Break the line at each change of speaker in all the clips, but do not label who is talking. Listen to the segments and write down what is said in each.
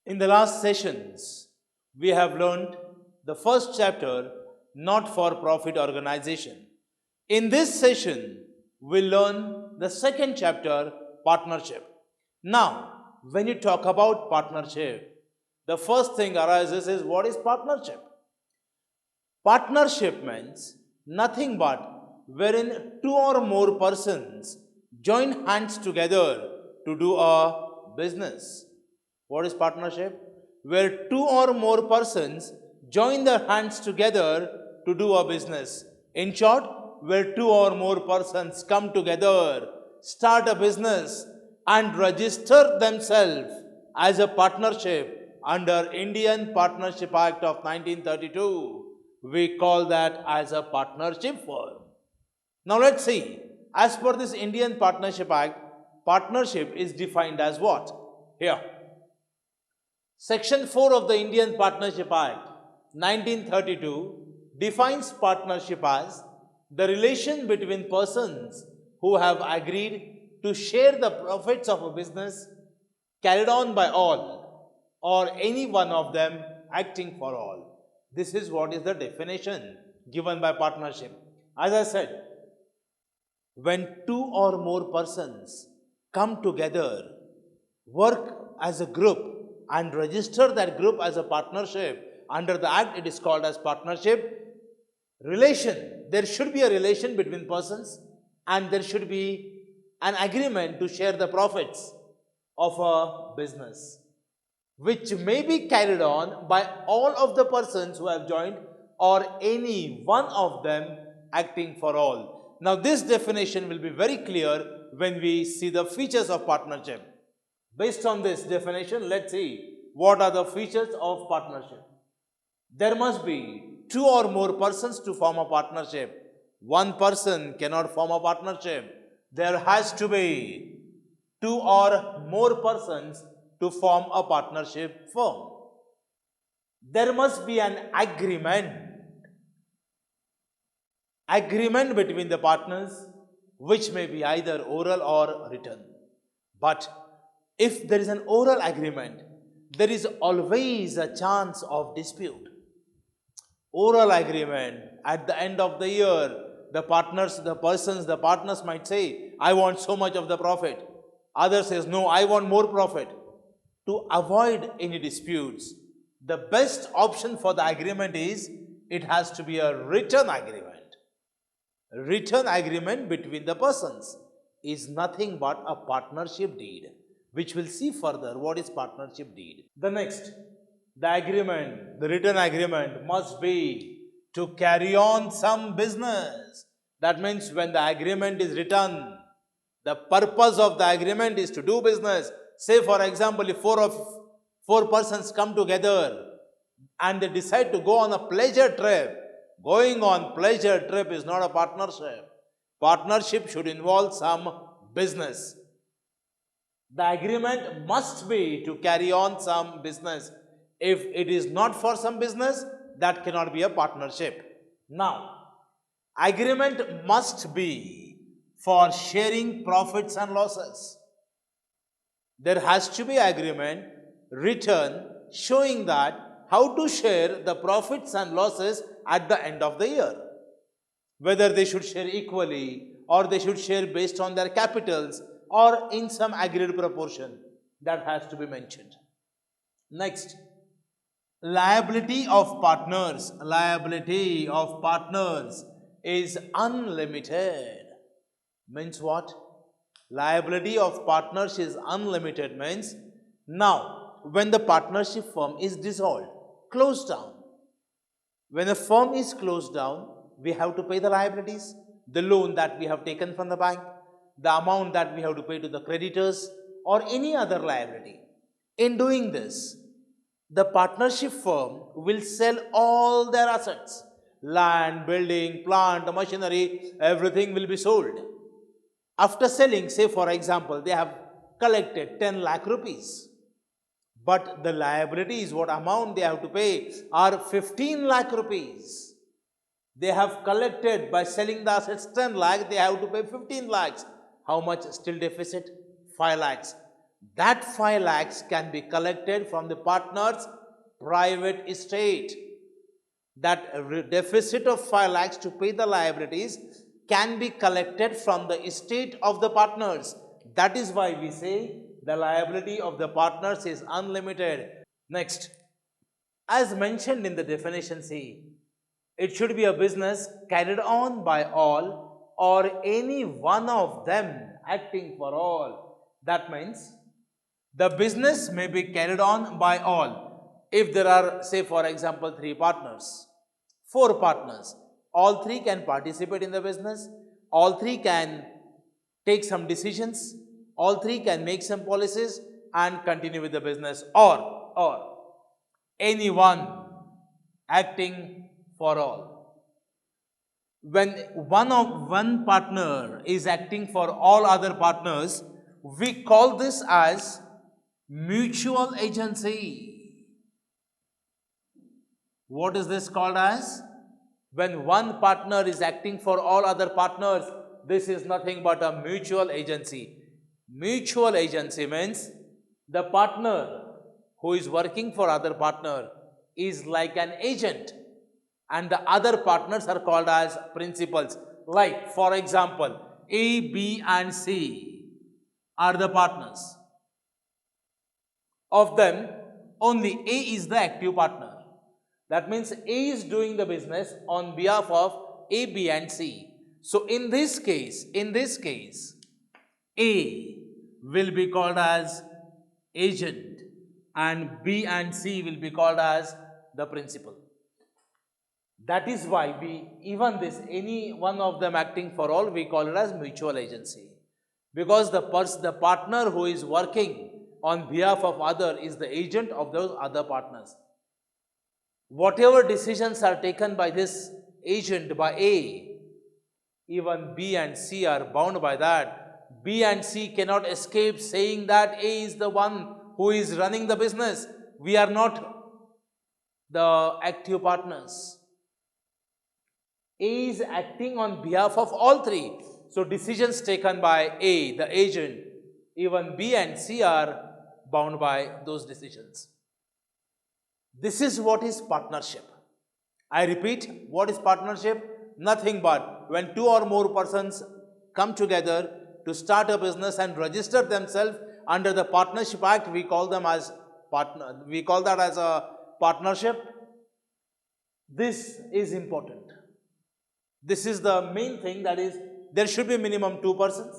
In the last sessions, we have learned the first chapter, Not for Profit Organization. In this session, we'll learn the second chapter, Partnership. Now, when you talk about partnership, the first thing arises is what is partnership? Partnership means nothing but wherein two or more persons join hands together to do a business. What is partnership? Where two or more persons join their hands together to do a business. In short, where two or more persons come together, start a business, and register themselves as a partnership under Indian Partnership Act of 1932. We call that as a partnership firm. Now let's see. As per this Indian Partnership Act, partnership is defined as what? Here. Section 4 of the Indian Partnership Act 1932 defines partnership as the relation between persons who have agreed to share the profits of a business carried on by all or any one of them acting for all. This is what is the definition given by partnership. As I said, when two or more persons come together, work as a group, and register that group as a partnership, under the act it is called as partnership. Relation, there should be a relation between persons and there should be an agreement to share the profits of a business, which may be carried on by all of the persons who have joined or any one of them acting for all. Now this definition will be very clear when we see the features of partnership. Based on this definition, let's see what are the features of partnership. There must be two or more persons to form a partnership. One person cannot form a partnership. There has to be two or more persons to form a partnership firm. There must be an agreement between the partners, which may be either oral or written. But if there is an oral agreement, there is always a chance of dispute. Oral agreement, at the end of the year, the partners might say, I want so much of the profit. Others says, no, I want more profit. To avoid any disputes, the best option for the agreement is, it has to be a written agreement. Written agreement between the persons is nothing but a partnership deed, which we'll see further what is partnership deed. The next, the written agreement must be to carry on some business. That means when the agreement is written, the purpose of the agreement is to do business. Say for example, if four persons come together and they decide to go on a pleasure trip, going on pleasure trip is not a partnership. Partnership should involve some business. The agreement must be to carry on some business. If it is not for some business, that cannot be a partnership. Now, agreement must be for sharing profits and losses. There has to be agreement written showing that how to share the profits and losses at the end of the year. Whether they should share equally or they should share based on their capitals or in some agreed proportion, that has to be mentioned. Next, liability of partners is unlimited. Means what? Liability of partners is unlimited means, now when the partnership firm is dissolved, closed down, when a firm is closed down, we have to pay the liabilities, the loan that we have taken from the bank, the amount that we have to pay to the creditors, or any other liability. In doing this, the partnership firm will sell all their assets, land, building, plant, machinery, everything will be sold. After selling, say for example, they have collected 10 lakh rupees. But the liability is what amount they have to pay are 15 lakh rupees. They have collected by selling the assets 10 lakh, they have to pay 15 lakhs. How much still deficit? 5 lakhs. that 5 lakhs can be collected from the partner's private estate. That deficit of 5 lakhs to pay the liabilities can be collected from the estate of the partners. That is why we say the liability of the partners is unlimited. Next, as mentioned in the definition C, it should be a business carried on by all or any one of them acting for all. That means the business may be carried on by all. If there are, say, for example, 3 partners, 4 partners, all 3 can participate in the business, all 3 can take some decisions, all 3 can make some policies and continue with the business, or anyone acting for all. When one partner is acting for all other partners, we call this as mutual agency. What is this called as? When one partner is acting for all other partners, this is nothing but a mutual agency. Mutual agency means the partner who is working for other partner is like an agent and the other partners are called as principals. Like, for example, A, B and C are the partners. Of them, only A is the active partner. That means A is doing the business on behalf of A, B and C. So in this case, A will be called as agent and B and C will be called as the principal. That is why any one of them acting for all, we call it as mutual agency. Because the partner who is working on behalf of other is the agent of those other partners. Whatever decisions are taken by this agent, by A, even B and C are bound by that. B and C cannot escape saying that A is the one who is running the business. We are not the active partners. A is acting on behalf of all 3. So decisions taken by A, the agent, even B and C are bound by those decisions. This is what is partnership. I repeat, what is partnership? Nothing but when 2 or more persons come together to start a business and register themselves under the Partnership Act, we call that as a partnership. This is important. This is the main thing, that is, there should be minimum 2 persons.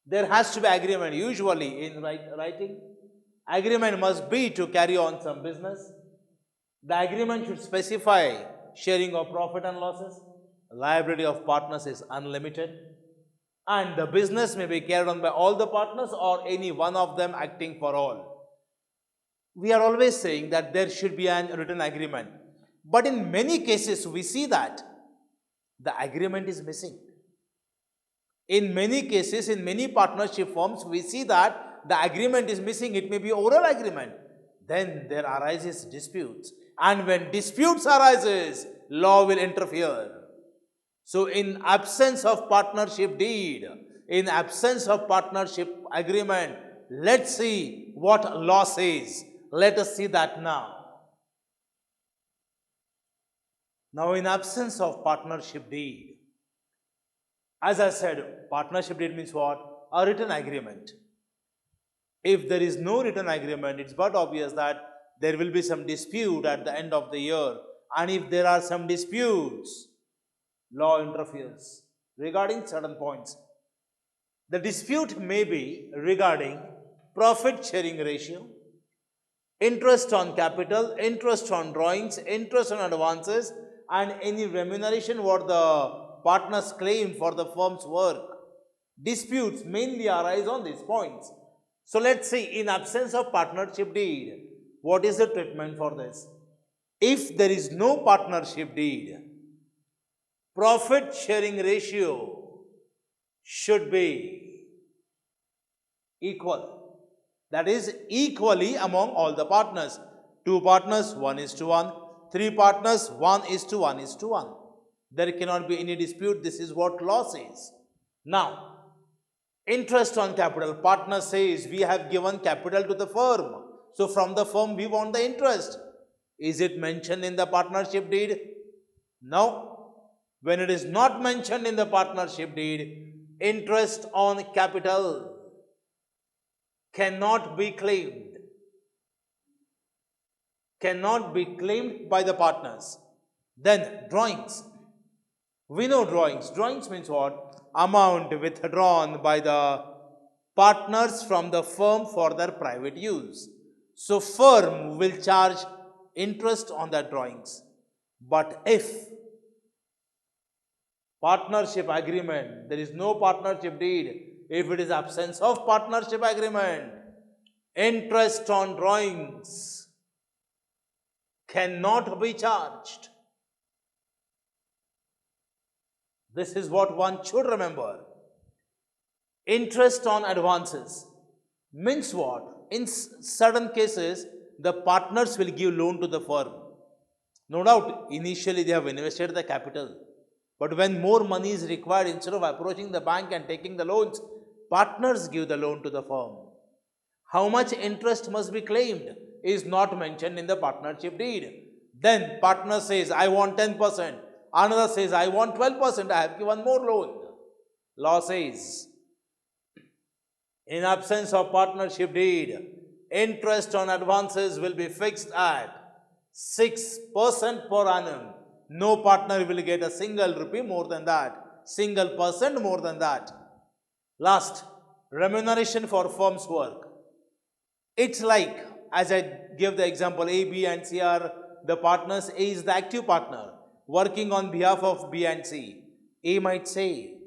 There has to be agreement, usually in writing. Agreement must be to carry on some business. The agreement should specify sharing of profit and losses. Liability of partners is unlimited. And the business may be carried on by all the partners or any one of them acting for all. We are always saying that there should be a written agreement. But in many cases, we see that the agreement is missing. In many cases, in many partnership firms, we see that the agreement is missing. It may be oral agreement. Then there arises disputes. And when disputes arises, law will interfere. So in absence of partnership deed, in absence of partnership agreement, let's see what law says. Let us see that now. Now, in absence of partnership deed, as I said, partnership deed means what? A written agreement. If there is no written agreement, it's but obvious that there will be some dispute at the end of the year. And if there are some disputes, law interferes regarding certain points. The dispute may be regarding profit sharing ratio, interest on capital, interest on drawings, interest on advances, and any remuneration what the partners claim for the firm's work. Disputes mainly arise on these points. So let's see, in absence of partnership deed, what is the treatment for this? If there is no partnership deed, profit sharing ratio should be equal. That is, equally among all the partners. 2 partners, 1:1. 3 partners, 1:1:1. There cannot be any dispute. This is what law says. Now, Interest on capital. Partner says we have given capital to the firm. So from the firm we want the interest. Is it mentioned in the partnership deed? No. When it is not mentioned in the partnership deed, interest on capital cannot be claimed. Cannot be claimed by the partners. Then drawings. We know drawings. Drawings means what? Amount withdrawn by the partners from the firm for their private use. So firm will charge interest on the drawings. But if partnership agreement, there is no partnership deed, if it is absence of partnership agreement, interest on drawings cannot be charged. This is what one should remember. Interest on advances means what? In certain cases, the partners will give loan to the firm. No doubt, initially they have invested the capital. But when more money is required, instead of approaching the bank and taking the loans, partners give the loan to the firm. How much interest must be claimed is not mentioned in the partnership deed. Then partner says, I want 10%. Another says, I want 12%. I have given more loan. Law says, in absence of partnership deed, interest on advances will be fixed at 6% per annum. No partner will get a single rupee more than that. Single percent more than that. Last, remuneration for firm's work. It's like, as I give the example, A, B and C are the partners. A is the active partner working on behalf of B and C. A might say,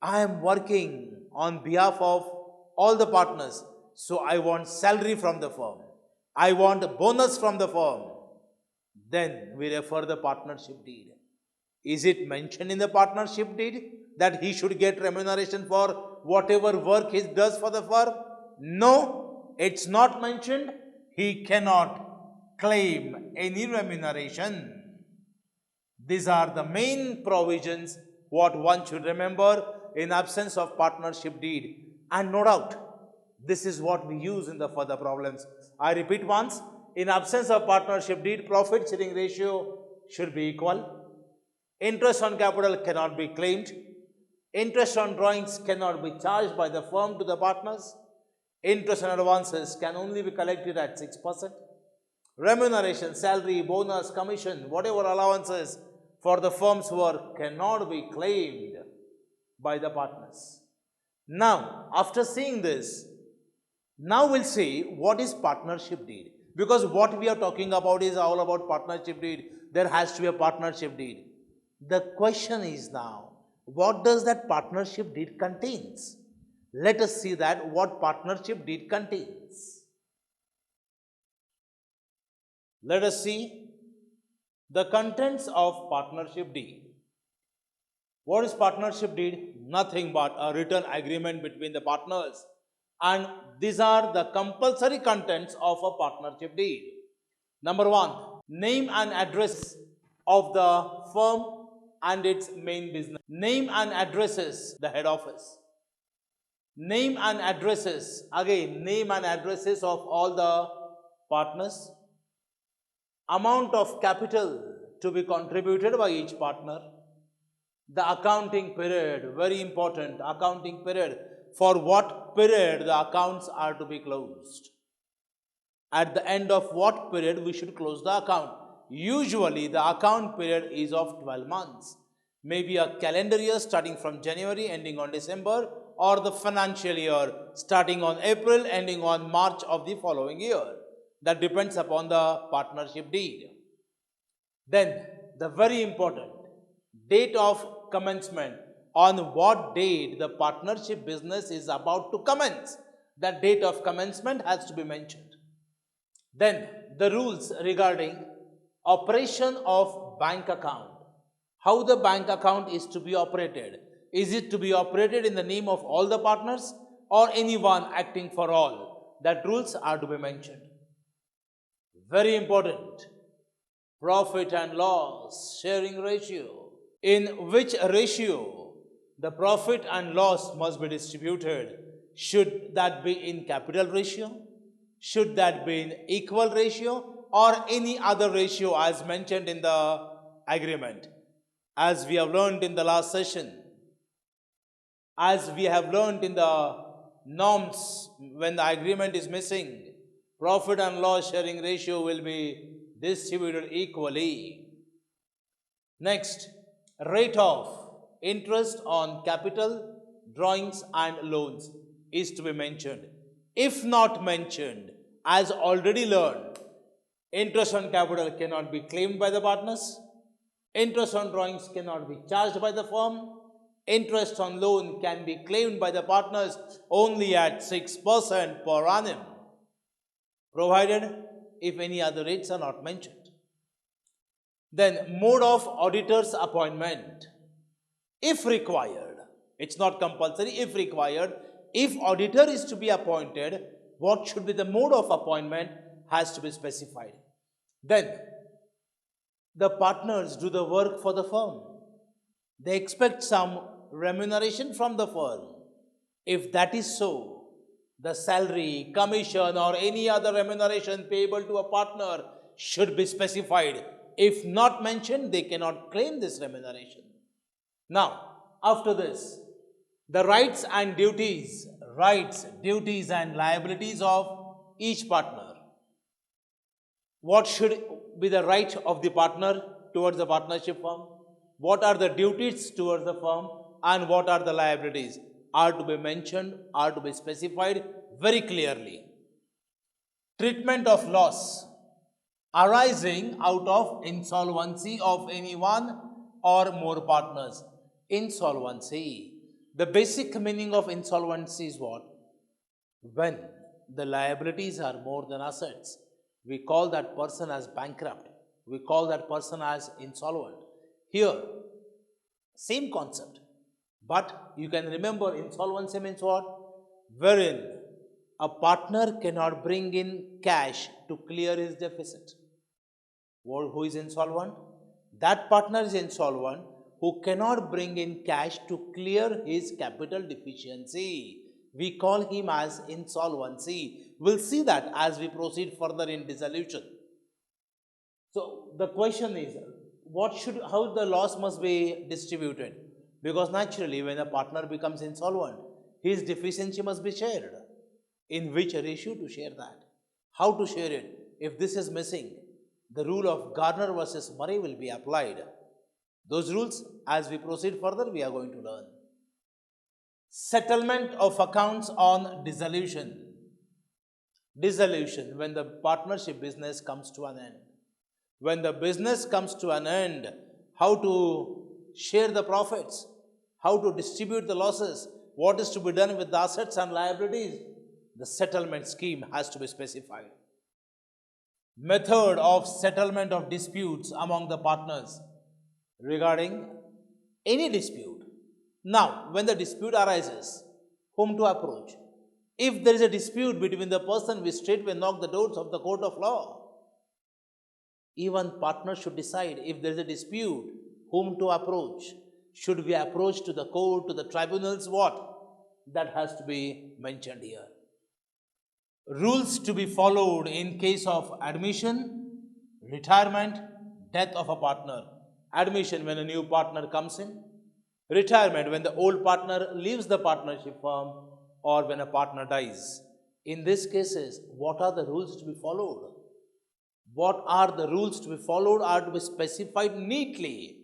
I am working on behalf of all the partners, so I want salary from the firm. I want a bonus from the firm. Then we refer the partnership deed. Is it mentioned in the partnership deed that he should get remuneration for whatever work he does for the firm? No, it's not mentioned. He cannot claim any remuneration. These are the main provisions what one should remember in absence of partnership deed. And no doubt, this is what we use in the further problems. I repeat once, in absence of partnership deed, profit sharing ratio should be equal. Interest on capital cannot be claimed. Interest on drawings cannot be charged by the firm to the partners. Interest on advances can only be collected at 6%. Remuneration, salary, bonus, commission, whatever allowances for the firm's work cannot be claimed by the partners. Now, after seeing this, now we'll see what is partnership deed. Because what we are talking about is all about partnership deed. There has to be a partnership deed. The question is now, what does that partnership deed contains? Let us see that what partnership deed contains. Let us see the contents of partnership deed. What is partnership deed? Nothing but a written agreement between the partners. And these are the compulsory contents of a partnership deed. Number one, name and address of the firm and its main business. Name and addresses, the head office. Name and addresses, again, name and addresses of all the partners. Amount of capital to be contributed by each partner. The accounting period, very important, accounting period. For what period the accounts are to be closed. At the end of what period we should close the account. Usually the account period is of 12 months. Maybe a calendar year starting from January ending on December, or the financial year starting on April ending on March of the following year. That depends upon the partnership deed. Then the very important date of commencement. On what date the partnership business is about to commence. That date of commencement has to be mentioned. Then the rules regarding operation of bank account. How the bank account is to be operated. Is it to be operated in the name of all the partners or anyone acting for all? That rules are to be mentioned. Very important. Profit and loss sharing ratio. In which ratio the profit and loss must be distributed. Should that be in capital ratio? Should that be in equal ratio or any other ratio as mentioned in the agreement? As we have learned in the last session, as we have learned in the norms, when the agreement is missing, profit and loss sharing ratio will be distributed equally. Next, rate of interest on capital, drawings and loans is to be mentioned. If not mentioned, as already learned, interest on capital cannot be claimed by the partners, interest on drawings cannot be charged by the firm, interest on loan can be claimed by the partners only at 6% per annum, provided if any other rates are not mentioned. Then, mode of auditor's appointment. If required, it's not compulsory, if required, if auditor is to be appointed, what should be the mode of appointment has to be specified. Then, the partners do the work for the firm. They expect some remuneration from the firm. If that is so, the salary, commission, or any other remuneration payable to a partner should be specified. If not mentioned, they cannot claim this remuneration. Now, after this, the rights, duties and liabilities of each partner. What should be the right of the partner towards the partnership firm? What are the duties towards the firm and what are the liabilities are to be mentioned, are to be specified very clearly. Treatment of loss arising out of insolvency of any one or more partners. Insolvency. The basic meaning of insolvency is what? When the liabilities are more than assets, we call that person as bankrupt. We call that person as insolvent. Here, same concept. But you can remember insolvency means what? Wherein a partner cannot bring in cash to clear his deficit. Who is insolvent? That partner is insolvent who cannot bring in cash to clear his capital deficiency. We call him as insolvency. We'll see that as we proceed further in dissolution. So the question is, how the loss must be distributed? Because naturally, when a partner becomes insolvent, his deficiency must be shared. In which ratio to share that? How to share it? If this is missing, the rule of Garner versus Murray will be applied. Those rules, as we proceed further, we are going to learn. Settlement of accounts on dissolution. Dissolution, when the partnership business comes to an end. When the business comes to an end, how to share the profits, how to distribute the losses, what is to be done with the assets and liabilities, the settlement scheme has to be specified. Method of settlement of disputes among the partners regarding any dispute. Now, when the dispute arises, whom to approach? If there is a dispute between the person, we straightway knock the doors of the court of law. Even partners should decide if there is a dispute, whom to approach. Should we approach to the court, to the tribunals, what? That has to be mentioned here. Rules to be followed in case of admission, retirement, death of a partner. Admission when a new partner comes in. Retirement when the old partner leaves the partnership firm or when a partner dies. In these cases, what are the rules to be followed? What are the rules to be followed are to be specified neatly.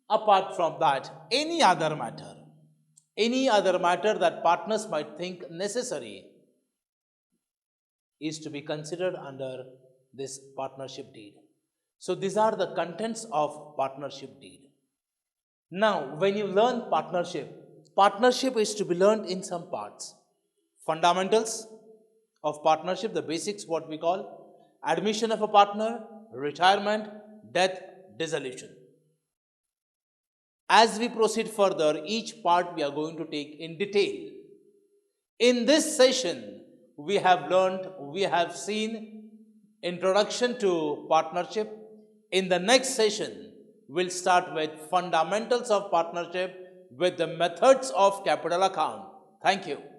Apart from that, any other matter that partners might think necessary is to be considered under this partnership deed. So these are the contents of partnership deed. Now, when you learn partnership is to be learned in some parts. Fundamentals of partnership, the basics, what we call admission of a partner, retirement, death, dissolution. As we proceed further, each part we are going to take in detail. In this session, we have seen introduction to partnership. In the next session, we'll start with fundamentals of partnership, with the methods of capital account. Thank you.